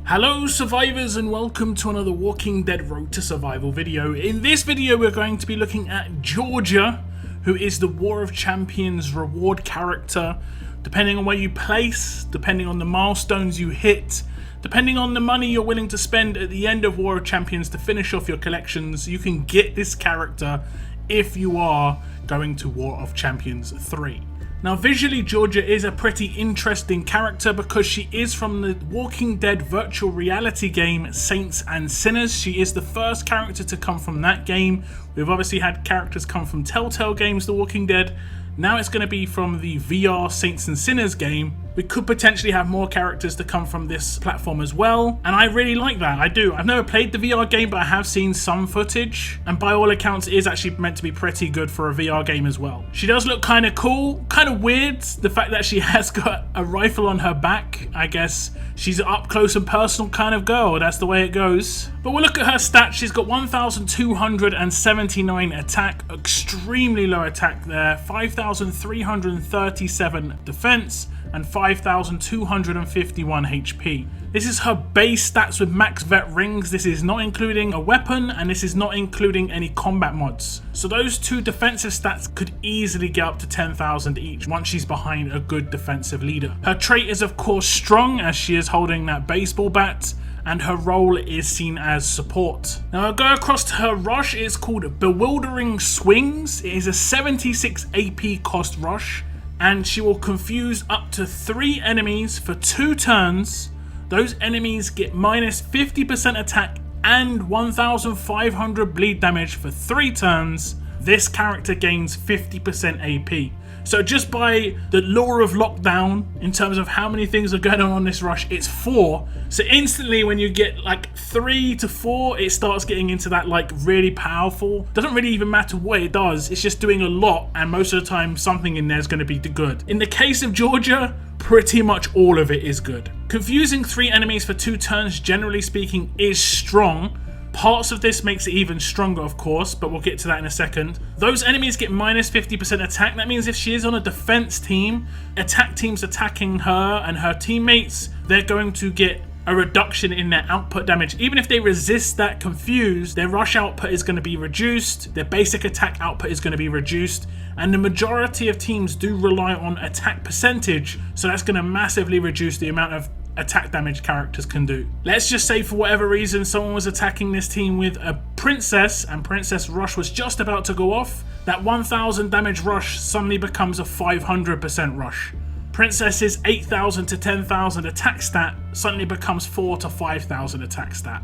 Hello survivors and welcome to another Walking Dead Road to Survival video. In this video we're going to be looking at Georgia, who is the War of Champions reward character. Depending on where you place, depending on the milestones you hit, depending on the money you're willing to spend at the end of War of Champions to finish off your collections, you can get this character if you are going to War of Champions 3. Now visually Georgia is a pretty interesting character because she is from the Walking Dead virtual reality game Saints and Sinners. She is the first character to come from that game. We've obviously had characters come from Telltale games, The Walking Dead. Now it's going to be from the VR Saints and Sinners game. We could potentially have more characters to come from this platform as well, and I really like that. I do. I've never played the VR game, but I have seen some footage, and by all accounts it is actually meant to be pretty good for a VR game as well. She does look kind of cool, kind of weird, the fact that she has got a rifle on her back. I guess she's an up close and personal kind of girl, that's the way it goes. But we'll look at her stats. She's got 1,279 attack, extremely low attack there, 5,337 defense, and 5,251 HP. This is her base stats with max vet rings. This is not including a weapon, and this is not including any combat mods. So those two defensive stats could easily get up to 10,000 each once she's behind a good defensive leader. Her trait is of course strong, as she is holding that baseball bat, and her role is seen as support. Now I'll go across to her rush. It's called Bewildering Swings. It is a 76 AP cost rush, and she will confuse up to 3 enemies for 2 turns. Those enemies get minus 50% attack and 1,500 bleed damage for 3 turns. This character gains 50% AP. So just by the law of lockdown, in terms of how many things are going on this rush, it's 4. So instantly when you get like 3 to 4, it starts getting into that like really powerful. Doesn't really even matter what it does, it's just doing a lot, and most of the time something in there is going to be good. In the case of Georgia, pretty much all of it is good. Confusing 3 enemies for 2 turns, generally speaking, is strong. Parts of this makes it even stronger, of course, but we'll get to that in a second. Those enemies get minus 50% attack. That means if she is on a defense team, attack teams attacking her and her teammates, they're going to get a reduction in their output damage. Even if they resist that confuse, their rush output is going to be reduced, their basic attack output is going to be reduced, and the majority of teams do rely on attack percentage, so that's going to massively reduce the amount of attack damage characters can do. Let's just say for whatever reason someone was attacking this team with a princess and princess rush was just about to go off. That 1,000 damage rush suddenly becomes a 500% rush. Princess's 8,000 to 10,000 attack stat suddenly becomes 4 to 5,000 attack stat.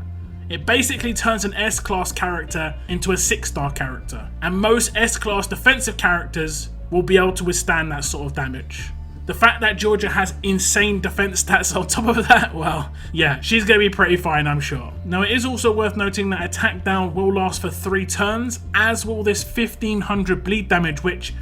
It basically turns an S-class character into a 6-star character, and most S-class defensive characters will be able to withstand that sort of damage. The fact that Georgia has insane defense stats on top of that, well, yeah, she's going to be pretty fine, I'm sure. Now, it is also worth noting that attack down will last for 3 turns, as will this 1,500 bleed damage, which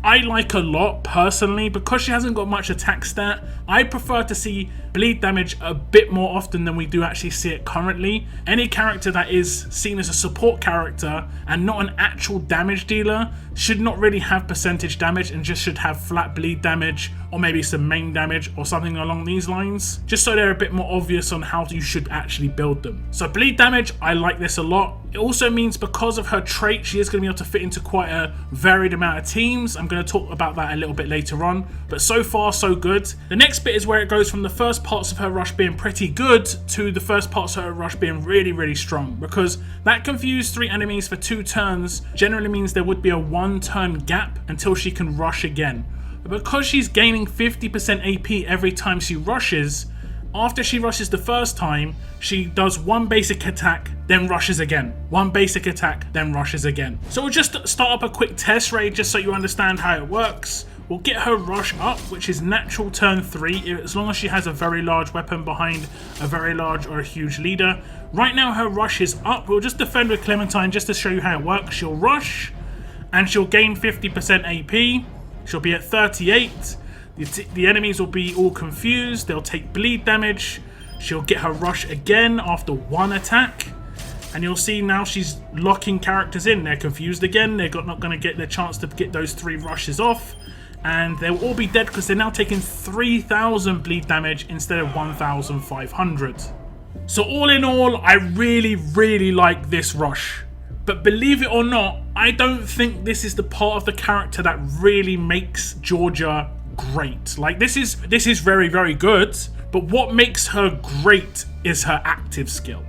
I like a lot personally. Because she hasn't got much attack stat, I prefer to see bleed damage a bit more often than we do actually see it currently. Any character that is seen as a support character and not an actual damage dealer should not really have percentage damage and just should have flat bleed damage, or maybe some main damage or something along these lines, just so they're a bit more obvious on how you should actually build them. So bleed damage, I like this a lot. It also means because of her trait, she is going to be able to fit into quite a varied amount of teams. I'm going to talk about that a little bit later on, but so far so good. The next bit is where it goes from the first parts of her rush being pretty good to the first parts of her rush being really strong, because that confused 3 enemies for 2 turns generally means there would be a 1-turn gap until she can rush again. But because she's gaining 50% AP every time she rushes, after she rushes the first time, she does 1 basic attack, then rushes again. 1 basic attack, then rushes again. So we'll just start up a quick test raid just so you understand how it works. We'll get her rush up, which is natural turn 3, as long as she has a very large weapon behind a very large or a huge leader. Right now her rush is up. We'll just defend with Clementine just to show you how it works. She'll rush, and she'll gain 50% AP. She'll be at 38. The enemies will be all confused. They'll take bleed damage. She'll get her rush again after 1 attack. And you'll see now she's locking characters in. They're confused again. They're not going to get their chance to get those 3 rushes off. And they'll all be dead because they're now taking 3,000 bleed damage instead of 1,500. So all in all, I really like this rush. But believe it or not, I don't think this is the part of the character that really makes Georgia great. Like this is very good, but what makes her great is her active skill.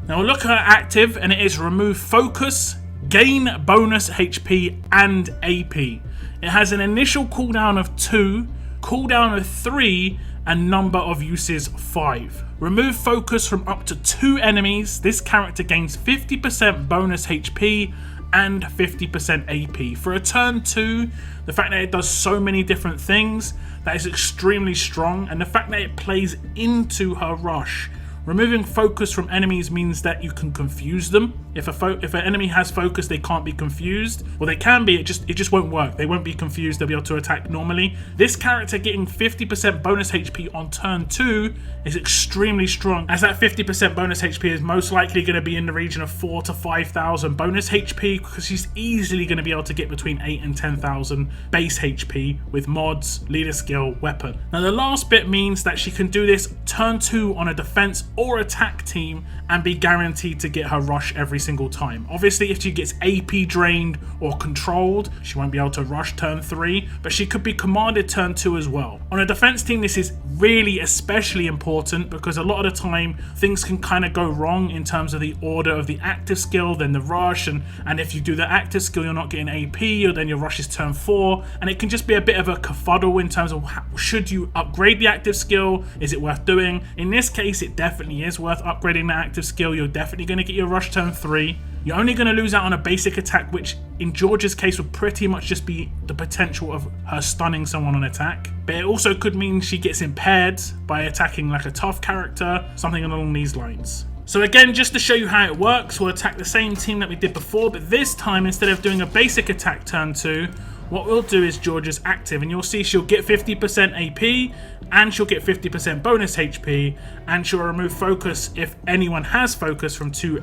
Now look at her active, and it is remove focus, gain bonus HP and AP. It has an initial cooldown of 2, cooldown of 3, and number of uses 5. Remove focus from up to 2 enemies. This character gains 50% bonus HP and 50% AP. For a turn 2, the fact that it does so many different things, that is extremely strong, and the fact that it plays into her rush. Removing focus from enemies means that you can confuse them. If an enemy has focus, they can't be confused. Well, they can be, it just won't work. They won't be confused, they'll be able to attack normally. This character getting 50% bonus HP on turn 2 is extremely strong, as that 50% bonus HP is most likely going to be in the region of 4,000 to 5,000 bonus HP, because she's easily going to be able to get between 8,000 and 10,000 base HP with mods, leader skill, weapon. Now the last bit means that she can do this turn 2 on a defense or attack team and be guaranteed to get her rush every single time. Obviously, if she gets AP drained or controlled, she won't be able to rush turn 3, but she could be commanded turn 2 as well. On a defense team, this is really especially important because a lot of the time things can kind of go wrong in terms of the order of the active skill, then the rush, and if you do the active skill, you're not getting AP, or then your rush is turn 4, and it can just be a bit of a kerfuddle in terms of should you upgrade the active skill? Is it worth doing? In this case, it definitely is worth upgrading the active skill. You're definitely going to get your rush turn 3. You're only going to lose out on a basic attack, which in Georgia's case would pretty much just be the potential of her stunning someone on attack. But it also could mean she gets impaired by attacking like a tough character, something along these lines. So again, just to show you how it works, we'll attack the same team that we did before, but this time instead of doing a basic attack turn 2, what we'll do is Georgia's active, and you'll see she'll get 50% AP, and she'll get 50% bonus HP, and she'll remove focus if anyone has focus from 2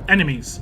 enemies.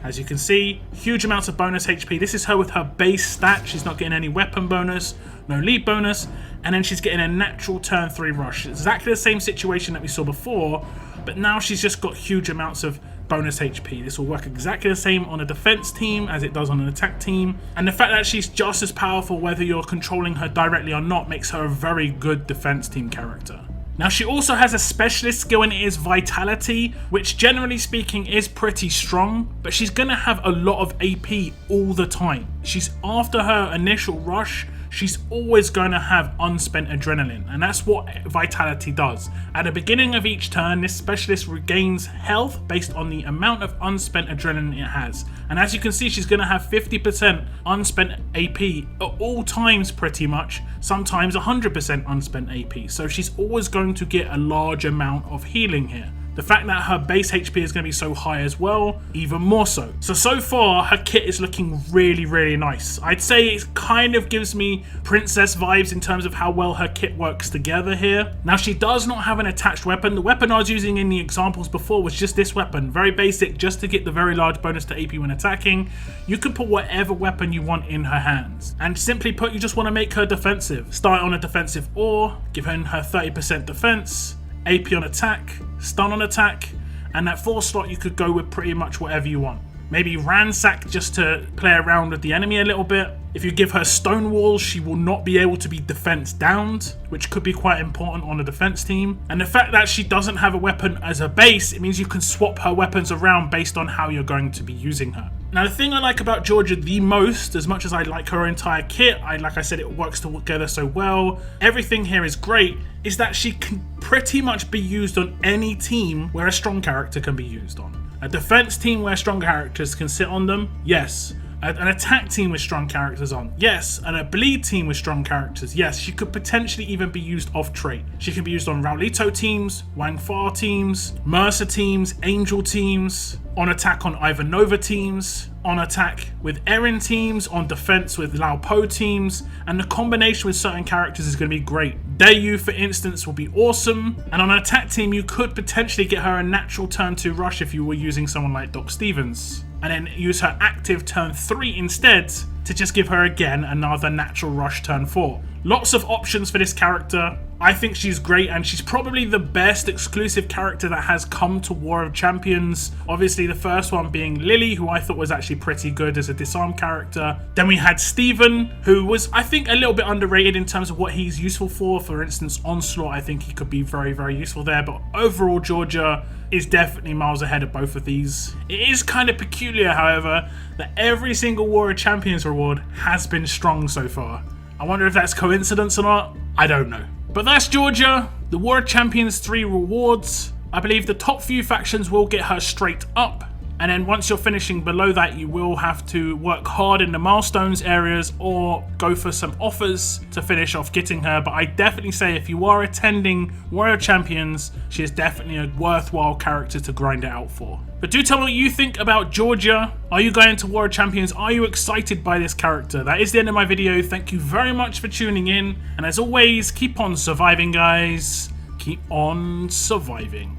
As you can see, huge amounts of bonus HP. This is her with her base stat. She's not getting any weapon bonus, no lead bonus, and then she's getting a natural turn 3 rush. It's exactly the same situation that we saw before, but now she's just got huge amounts of bonus HP. This will work exactly the same on a defense team as it does on an attack team, and the fact that she's just as powerful whether you're controlling her directly or not makes her a very good defense team character. Now she also has a specialist skill, and it is Vitality, which generally speaking is pretty strong, but she's going to have a lot of AP all the time. She's after her initial rush, she's always going to have unspent adrenaline, and that's what Vitality does. At the beginning of each turn, this specialist regains health based on the amount of unspent adrenaline it has. And as you can see, she's going to have 50% unspent AP at all times pretty much, sometimes 100% unspent AP. So she's always going to get a large amount of healing here. The fact that her base HP is going to be so high as well, even more so. So far, her kit is looking really nice. I'd say it kind of gives me princess vibes in terms of how well her kit works together here. Now, she does not have an attached weapon. The weapon I was using in the examples before was just this weapon. Very basic, just to get the very large bonus to AP when attacking. You can put whatever weapon you want in her hands. And simply put, you just want to make her defensive. Start on a defensive ore, give her 30% defense, AP on attack, stun on attack, and that 4 slot you could go with pretty much whatever you want. Maybe ransack just to play around with the enemy a little bit. If you give her stone walls, she will not be able to be defense downed, which could be quite important on a defense team. And the fact that she doesn't have a weapon as a base, it means you can swap her weapons around based on how you're going to be using her. Now, the thing I like about Georgia the most, as much as I like her entire kit, like I said, it works together so well, everything here is great, is that she can pretty much be used on any team where a strong character can be used on. A defense team where strong characters can sit on them, yes. An attack team with strong characters on, yes. And a bleed team with strong characters, yes. She could potentially even be used off trait. She can be used on Raulito teams, Wang Fa teams, Mercer teams, Angel teams, on attack on Ivan Nova teams, on attack with Erin teams, on defense with Lao Po teams, and the combination with certain characters is going to be great. Dayu, for instance, will be awesome, and on an attack team you could potentially get her a natural turn 2 rush if you were using someone like Doc Stevens. and then use her active turn 3 instead to just give her again another natural rush turn 4. Lots of options for this character. I think she's great, and she's probably the best exclusive character that has come to War of Champions. Obviously the first one being Lily, who I thought was actually pretty good as a disarm character. Then we had Steven, who was, I think, a little bit underrated in terms of what he's useful for. For instance, Onslaught, I think he could be very, very useful there, but overall Georgia is definitely miles ahead of both of these. It is kind of peculiar, however, that every single War of Champions reward has been strong so far. I wonder if that's coincidence or not. I don't know. But that's Georgia, the War of Champions 3 rewards. I believe the top few factions will get her straight up, and then once you're finishing below that, you will have to work hard in the milestones areas or go for some offers to finish off getting her. But I definitely say if you are attending War of Champions, she is definitely a worthwhile character to grind it out for. But do tell me what you think about Georgia. Are you going to War of Champions? Are you excited by this character? That is the end of my video. Thank you very much for tuning in. And as always, keep on surviving, guys. Keep on surviving.